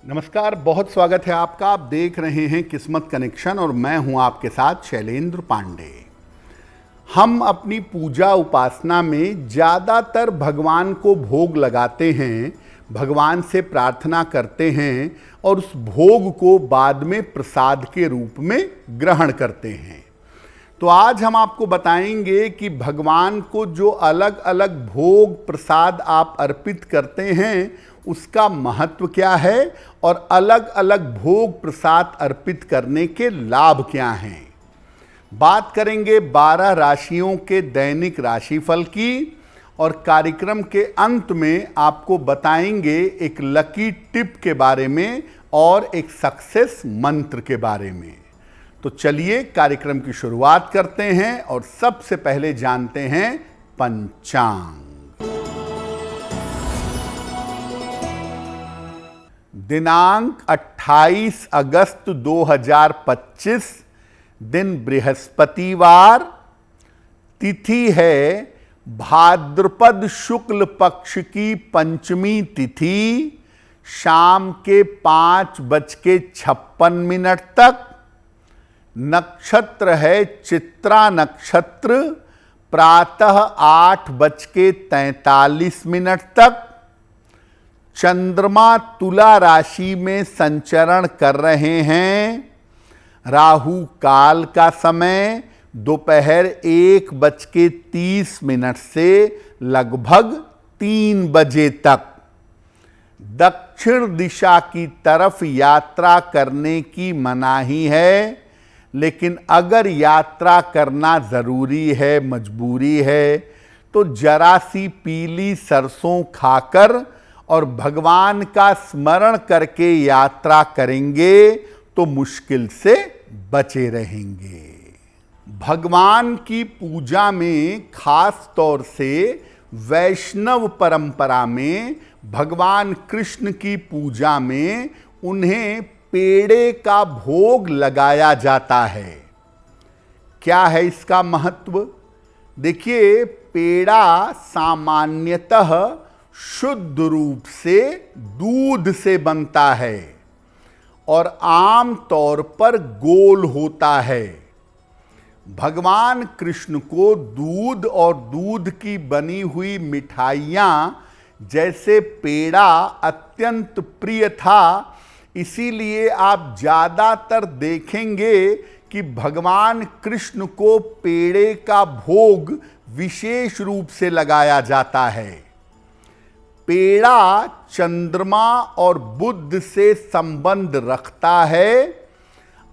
नमस्कार, बहुत स्वागत है आपका। आप देख रहे हैं किस्मत कनेक्शन और मैं हूं आपके साथ शैलेंद्र पांडे। हम अपनी पूजा उपासना में ज़्यादातर भगवान को भोग लगाते हैं, भगवान से प्रार्थना करते हैं और उस भोग को बाद में प्रसाद के रूप में ग्रहण करते हैं। तो आज हम आपको बताएंगे कि भगवान को जो अलग अलग भोग प्रसाद आप अर्पित करते हैं उसका महत्व क्या है और अलग अलग भोग प्रसाद अर्पित करने के लाभ क्या हैं। बात करेंगे 12 राशियों के दैनिक राशिफल की और कार्यक्रम के अंत में आपको बताएंगे एक लकी टिप के बारे में और एक सक्सेस मंत्र के बारे में। तो चलिए कार्यक्रम की शुरुआत करते हैं और सबसे पहले जानते हैं पंचांग। दिनांक 28 अगस्त 2025, दिन बृहस्पतिवार, तिथि है भाद्रपद शुक्ल पक्ष की पंचमी तिथि, शाम के 5:56 तक। नक्षत्र है चित्रा नक्षत्र, प्रातः 8:43 तक। चंद्रमा तुला राशि में संचरण कर रहे हैं। राहु काल का समय दोपहर 1:30 से लगभग 3 बजे तक। दक्षिण दिशा की तरफ यात्रा करने की मनाही है, लेकिन अगर यात्रा करना ज़रूरी है, मजबूरी है, तो जरा सी पीली सरसों खाकर और भगवान का स्मरण करके यात्रा करेंगे तो मुश्किल से बचे रहेंगे। भगवान की पूजा में खास तौर से वैष्णव परंपरा में भगवान कृष्ण की पूजा में उन्हें पेड़े का भोग लगाया जाता है। क्या है इसका महत्व? देखिए, पेड़ा सामान्यतः शुद्ध रूप से दूध से बनता है और आम तौर पर गोल होता है। भगवान कृष्ण को दूध और दूध की बनी हुई मिठाइयाँ जैसे पेड़ा अत्यंत प्रिय था, इसीलिए आप ज़्यादातर देखेंगे कि भगवान कृष्ण को पेड़े का भोग विशेष रूप से लगाया जाता है। पेड़ा चंद्रमा और बुध से संबंध रखता है।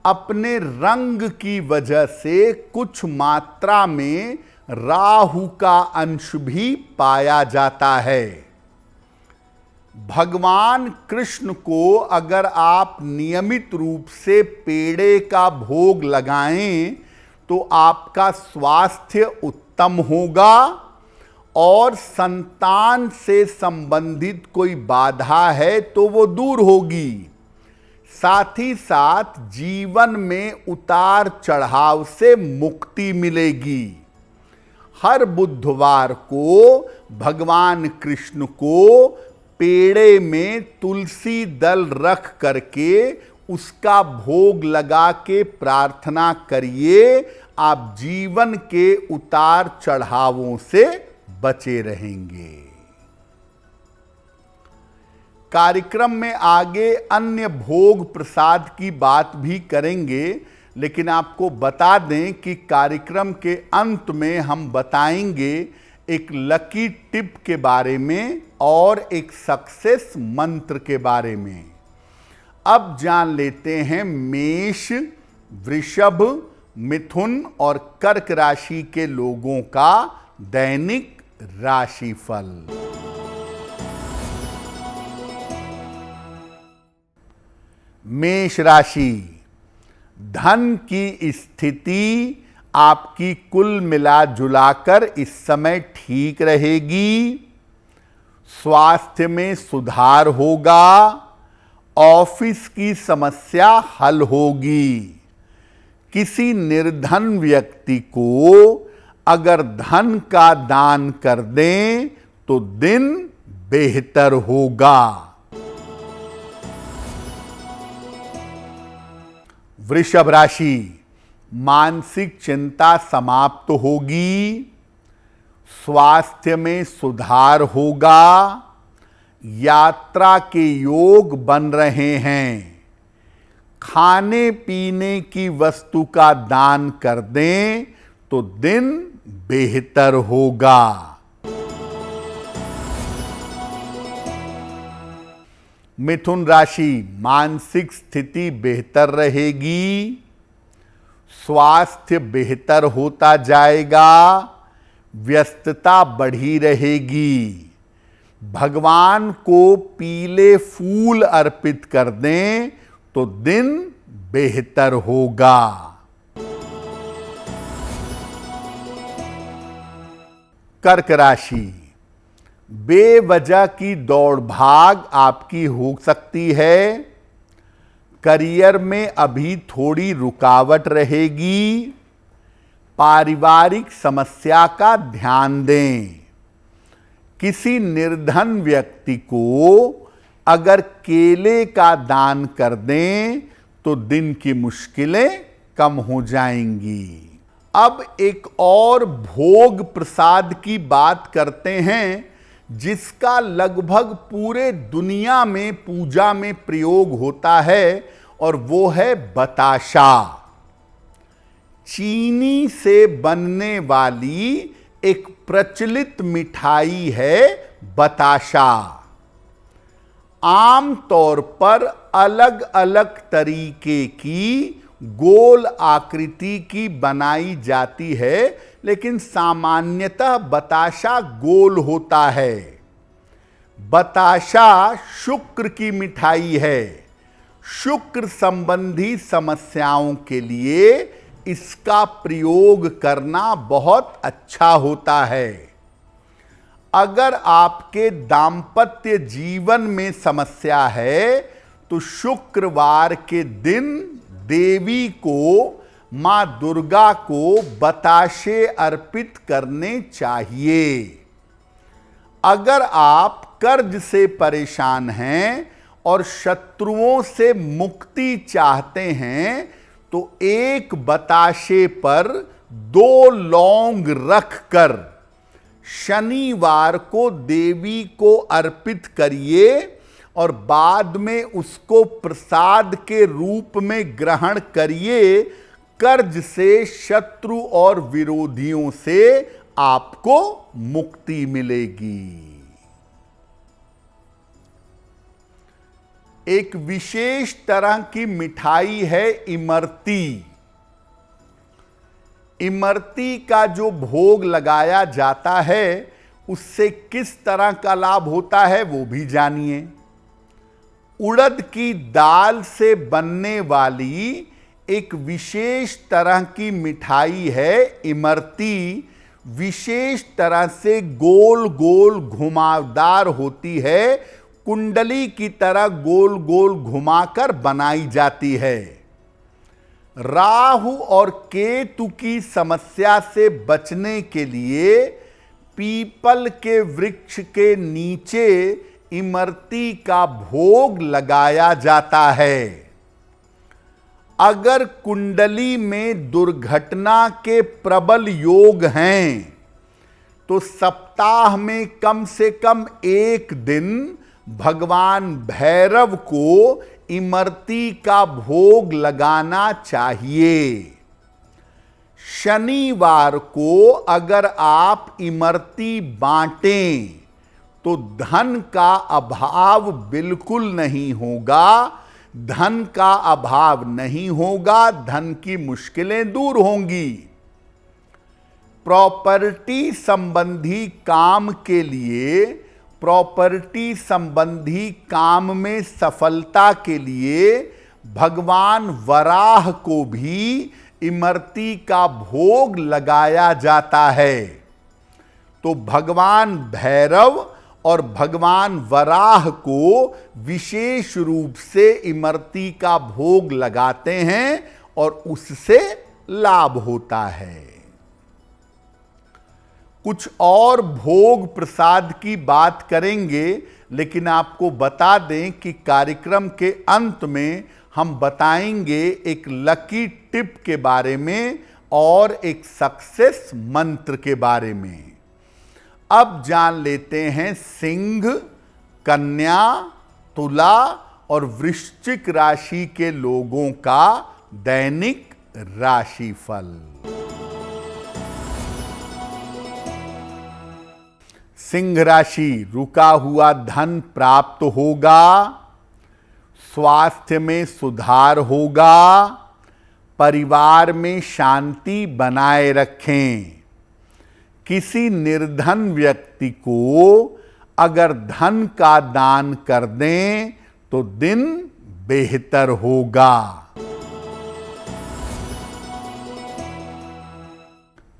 अपने रंग की वजह से कुछ मात्रा में राहु का अंश भी पाया जाता है। भगवान कृष्ण को अगर आप नियमित रूप से पेड़े का भोग लगाएं तो आपका स्वास्थ्य उत्तम होगा और संतान से संबंधित कोई बाधा है तो वो दूर होगी। साथ ही साथ जीवन में उतार चढ़ाव से मुक्ति मिलेगी। हर बुधवार को भगवान कृष्ण को पेड़े में तुलसी दल रख करके उसका भोग लगा के प्रार्थना करिए। आप जीवन के उतार चढ़ावों से बचे रहेंगे। कार्यक्रम में आगे अन्य भोग प्रसाद की बात भी करेंगे, लेकिन आपको बता दें कि कार्यक्रम के अंत में हम बताएंगे एक लकी टिप के बारे में और एक सक्सेस मंत्र के बारे में। अब जान लेते हैं मेष, वृषभ, मिथुन और कर्क राशि के लोगों का दैनिक राशिफल। मेष राशि, धन की स्थिति आपकी कुल मिला जुलाकर इस समय ठीक रहेगी। स्वास्थ्य में सुधार होगा। ऑफिस की समस्या हल होगी। किसी निर्धन व्यक्ति को अगर धन का दान कर दें तो दिन बेहतर होगा। वृषभ राशि, मानसिक चिंता समाप्त होगी, स्वास्थ्य में सुधार होगा, यात्रा के योग बन रहे हैं। खाने पीने की वस्तु का दान कर दें तो दिन बेहतर होगा। मिथुन राशि, मानसिक स्थिति बेहतर रहेगी, स्वास्थ्य बेहतर होता जाएगा, व्यस्तता बढ़ी रहेगी। भगवान को पीले फूल अर्पित कर दें तो दिन बेहतर होगा। कर्क राशि, बेवजह की दौड़ भाग आपकी हो सकती है। करियर में अभी थोड़ी रुकावट रहेगी। पारिवारिक समस्या का ध्यान दें। किसी निर्धन व्यक्ति को अगर केले का दान कर दें तो दिन की मुश्किलें कम हो जाएंगी। अब एक और भोग प्रसाद की बात करते हैं जिसका लगभग पूरे दुनिया में पूजा में प्रयोग होता है, और वो है बताशा। चीनी से बनने वाली एक प्रचलित मिठाई है बताशा। आम तौर पर अलग अलग तरीके की गोल आकृति की बनाई जाती है, लेकिन सामान्यतः बताशा गोल होता है। बताशा शुक्र की मिठाई है। शुक्र संबंधी समस्याओं के लिए इसका प्रयोग करना बहुत अच्छा होता है। अगर आपके दांपत्य जीवन में समस्या है तो शुक्रवार के दिन देवी को, मां दुर्गा को बताशे अर्पित करने चाहिए। अगर आप कर्ज से परेशान हैं और शत्रुओं से मुक्ति चाहते हैं तो एक बताशे पर 2 लौंग रखकर शनिवार को देवी को अर्पित करिए और बाद में उसको प्रसाद के रूप में ग्रहण करिए। कर्ज से, शत्रु और विरोधियों से आपको मुक्ति मिलेगी। एक विशेष तरह की मिठाई है इमरती। इमरती का जो भोग लगाया जाता है उससे किस तरह का लाभ होता है वो भी जानिए। उड़द की दाल से बनने वाली एक विशेष तरह की मिठाई है इमरती। विशेष तरह से गोल गोल घुमावदार होती है, कुंडली की तरह गोल गोल घुमाकर बनाई जाती है। राहु और केतु की समस्या से बचने के लिए पीपल के वृक्ष के नीचे इमरती का भोग लगाया जाता है। अगर कुंडली में दुर्घटना के प्रबल योग हैं तो सप्ताह में कम से कम एक दिन भगवान भैरव को इमरती का भोग लगाना चाहिए। शनिवार को अगर आप इमरती बांटें तो धन का अभाव बिल्कुल नहीं होगा। धन का अभाव नहीं होगा, धन की मुश्किलें दूर होंगी। प्रॉपर्टी संबंधी काम के लिए, प्रॉपर्टी संबंधी काम में सफलता के लिए भगवान वराह को भी इमरती का भोग लगाया जाता है। तो भगवान भैरव और भगवान वराह को विशेष रूप से इमरती का भोग लगाते हैं और उससे लाभ होता है। कुछ और भोग प्रसाद की बात करेंगे, लेकिन आपको बता दें कि कार्यक्रम के अंत में हम बताएंगे एक लकी टिप के बारे में और एक सक्सेस मंत्र के बारे में। अब जान लेते हैं सिंह, कन्या, तुला और वृश्चिक राशि के लोगों का दैनिक राशिफल। सिंह राशि, रुका हुआ धन प्राप्त होगा, स्वास्थ्य में सुधार होगा, परिवार में शांति बनाए रखें। किसी निर्धन व्यक्ति को अगर धन का दान कर दें तो दिन बेहतर होगा।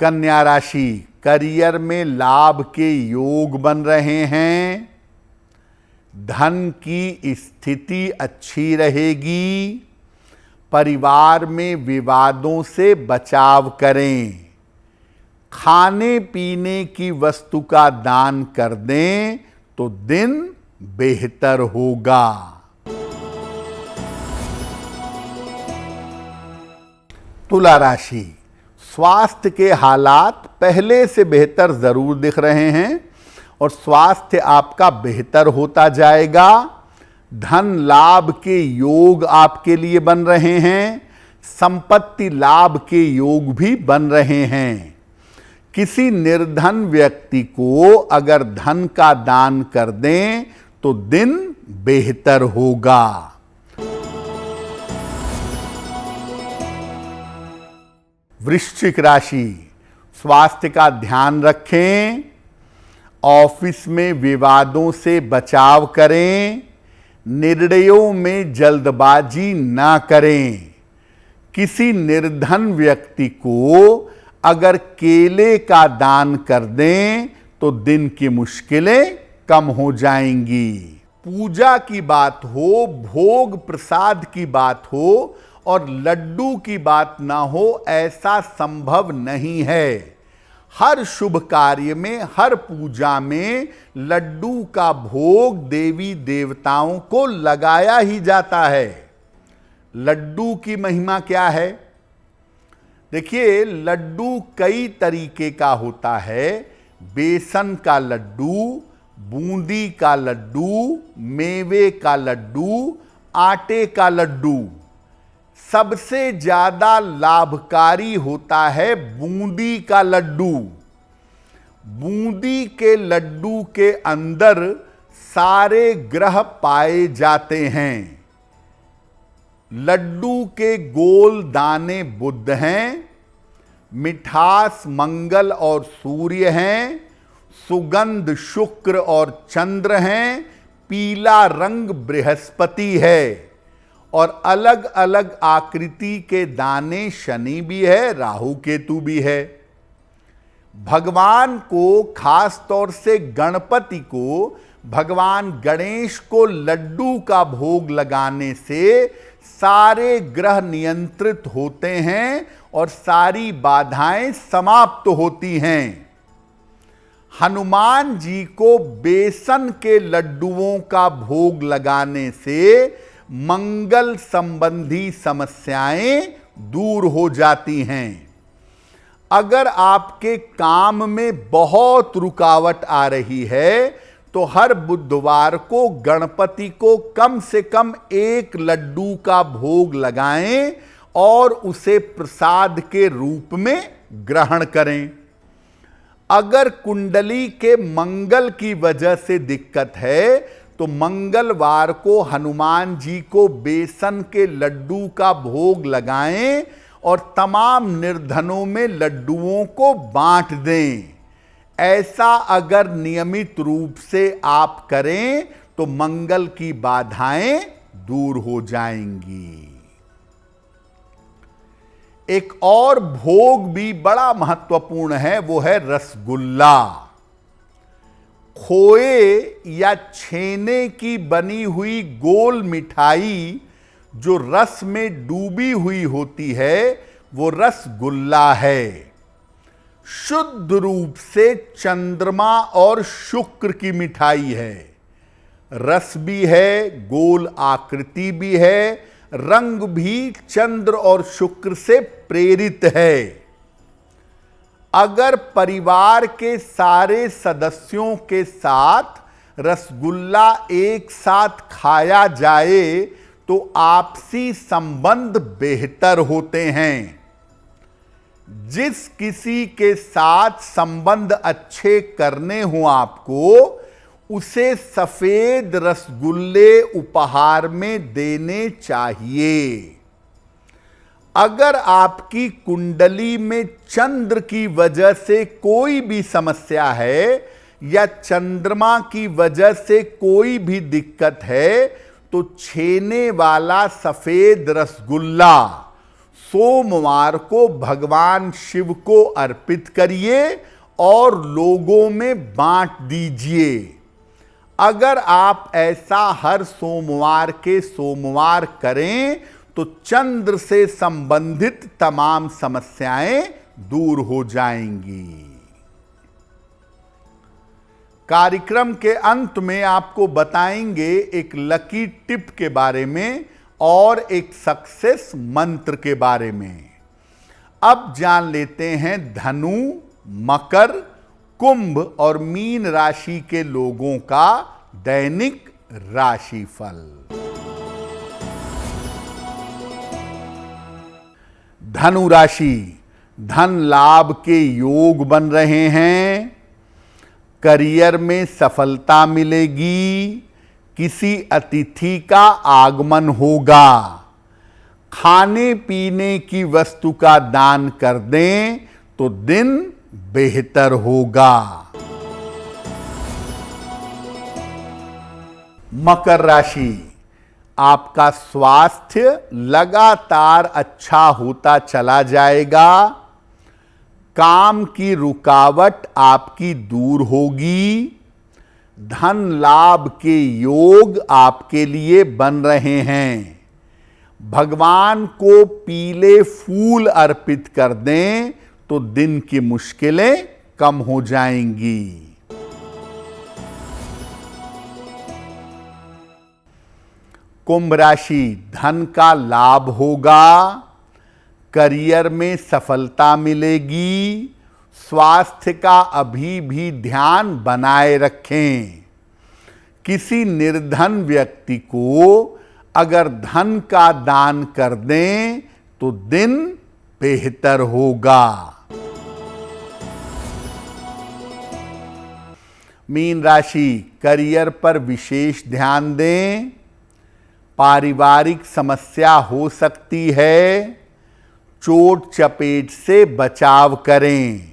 कन्या राशि, करियर में लाभ के योग बन रहे हैं, धन की स्थिति अच्छी रहेगी, परिवार में विवादों से बचाव करें, खाने पीने की वस्तु का दान कर दें तो दिन बेहतर होगा। तुला राशि, स्वास्थ्य के हालात पहले से बेहतर जरूर दिख रहे हैं और स्वास्थ्य आपका बेहतर होता जाएगा। धन लाभ के योग आपके लिए बन रहे हैं, संपत्ति लाभ के योग भी बन रहे हैं। किसी निर्धन व्यक्ति को अगर धन का दान कर दें तो दिन बेहतर होगा। वृश्चिक राशि, स्वास्थ्य का ध्यान रखें, ऑफिस में विवादों से बचाव करें, निर्णयों में जल्दबाजी ना करें। किसी निर्धन व्यक्ति को अगर केले का दान कर दें तो दिन की मुश्किलें कम हो जाएंगी। पूजा की बात हो, भोग प्रसाद की बात हो और लड्डू की बात ना हो, ऐसा संभव नहीं है। हर शुभ कार्य में, हर पूजा में लड्डू का भोग देवी देवताओं को लगाया ही जाता है। लड्डू की महिमा क्या है? देखिए, लड्डू कई तरीके का होता है। बेसन का लड्डू, बूंदी का लड्डू, मेवे का लड्डू, आटे का लड्डू। सबसे ज्यादा लाभकारी होता है बूंदी का लड्डू। बूंदी के लड्डू के अंदर सारे ग्रह पाए जाते हैं। लड्डू के गोल दाने बुध हैं, मिठास मंगल और सूर्य हैं, सुगंध शुक्र और चंद्र हैं, पीला रंग बृहस्पति है और अलग अलग आकृति के दाने शनि भी है, राहु केतु भी है। भगवान को, खास तौर से गणपति को, भगवान गणेश को लड्डू का भोग लगाने से सारे ग्रह नियंत्रित होते हैं और सारी बाधाएं समाप्त होती हैं। हनुमान जी को बेसन के लड्डुओं का भोग लगाने से मंगल संबंधी समस्याएं दूर हो जाती हैं। अगर आपके काम में बहुत रुकावट आ रही है तो हर बुधवार को गणपति को कम से कम एक लड्डू का भोग लगाएं और उसे प्रसाद के रूप में ग्रहण करें। अगर कुंडली के मंगल की वजह से दिक्कत है तो मंगलवार को हनुमान जी को बेसन के लड्डू का भोग लगाएं और तमाम निर्धनों में लड्डुओं को बांट दें। ऐसा अगर नियमित रूप से आप करें तो मंगल की बाधाएं दूर हो जाएंगी। एक और भोग भी बड़ा महत्वपूर्ण है, वो है रसगुल्ला। खोए या छेने की बनी हुई गोल मिठाई जो रस में डूबी हुई होती है, वो रसगुल्ला है। शुद्ध रूप से चंद्रमा और शुक्र की मिठाई है। रस भी है, गोल आकृति भी है, रंग भी चंद्र और शुक्र से प्रेरित है। अगर परिवार के सारे सदस्यों के साथ रसगुल्ला एक साथ खाया जाए तो आपसी संबंध बेहतर होते हैं। जिस किसी के साथ संबंध अच्छे करने हो आपको, उसे सफेद रसगुल्ले उपहार में देने चाहिए। अगर आपकी कुंडली में चंद्र की वजह से कोई भी समस्या है या चंद्रमा की वजह से कोई भी दिक्कत है, तो छेने वाला सफेद रसगुल्ला सोमवार को भगवान शिव को अर्पित करिए और लोगों में बांट दीजिए। अगर आप ऐसा हर सोमवार के सोमवार करें तो चंद्र से संबंधित तमाम समस्याएं दूर हो जाएंगी। कार्यक्रम के अंत में आपको बताएंगे एक लकी टिप के बारे में और एक सक्सेस मंत्र के बारे में। अब जान लेते हैं धनु, मकर, कुंभ और मीन राशि के लोगों का दैनिक राशिफल। धनु राशि, धन लाभ के योग बन रहे हैं। करियर में सफलता मिलेगी। किसी अतिथि का आगमन होगा। खाने पीने की वस्तु का दान कर दें तो दिन बेहतर होगा। मकर राशि, आपका स्वास्थ्य लगातार अच्छा होता चला जाएगा। काम की रुकावट आपकी दूर होगी। धन लाभ के योग आपके लिए बन रहे हैं। भगवान को पीले फूल अर्पित कर दें तो दिन की मुश्किलें कम हो जाएंगी। कुंभ राशि, धन का लाभ होगा। करियर में सफलता मिलेगी। स्वास्थ्य का अभी भी ध्यान बनाए रखें। किसी निर्धन व्यक्ति को अगर धन का दान कर दें तो दिन बेहतर होगा। मीन राशि, करियर पर विशेष ध्यान दें। पारिवारिक समस्या हो सकती है। चोट चपेट से बचाव करें।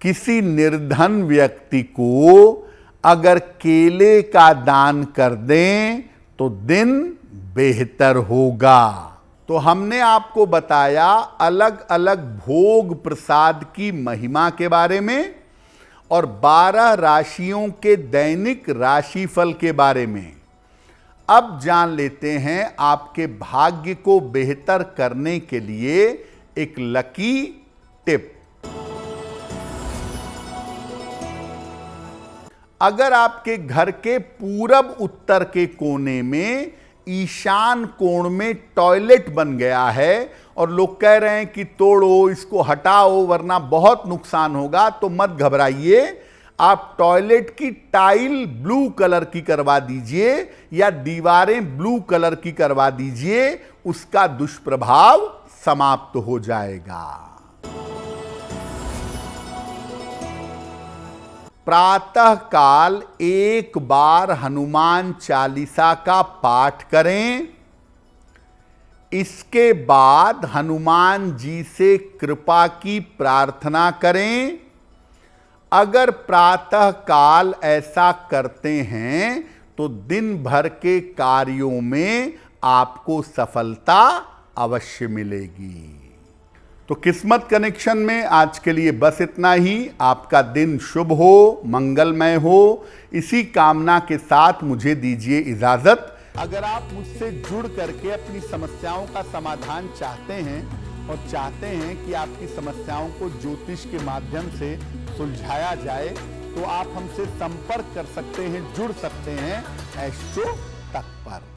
किसी निर्धन व्यक्ति को अगर केले का दान कर दें तो दिन बेहतर होगा। तो हमने आपको बताया अलग अलग भोग प्रसाद की महिमा के बारे में और 12 राशियों के दैनिक राशिफल के बारे में। अब जान लेते हैं आपके भाग्य को बेहतर करने के लिए एक लकी टिप। अगर आपके घर के पूरब उत्तर के कोने में ईशान कोण में टॉयलेट बन गया है और लोग कह रहे हैं कि तोड़ो, इसको हटाओ वरना बहुत नुकसान होगा, तो मत घबराइए। आप टॉयलेट की टाइल ब्लू कलर की करवा दीजिए या दीवारें ब्लू कलर की करवा दीजिए, उसका दुष्प्रभाव समाप्त हो जाएगा। प्रातः काल एक बार हनुमान चालीसा का पाठ करें। इसके बाद हनुमान जी से कृपा की प्रार्थना करें। अगर प्रातः काल ऐसा करते हैं तो दिन भर के कार्यों में आपको सफलता अवश्य मिलेगी। तो किस्मत कनेक्शन में आज के लिए बस इतना ही। आपका दिन शुभ हो, मंगलमय हो, इसी कामना के साथ मुझे दीजिए इजाजत। अगर आप मुझसे जुड़ करके अपनी समस्याओं का समाधान चाहते हैं और चाहते हैं कि आपकी समस्याओं को ज्योतिष के माध्यम से सुलझाया जाए, तो आप हमसे संपर्क कर सकते हैं, जुड़ सकते हैं एस्ट्रो तक पर।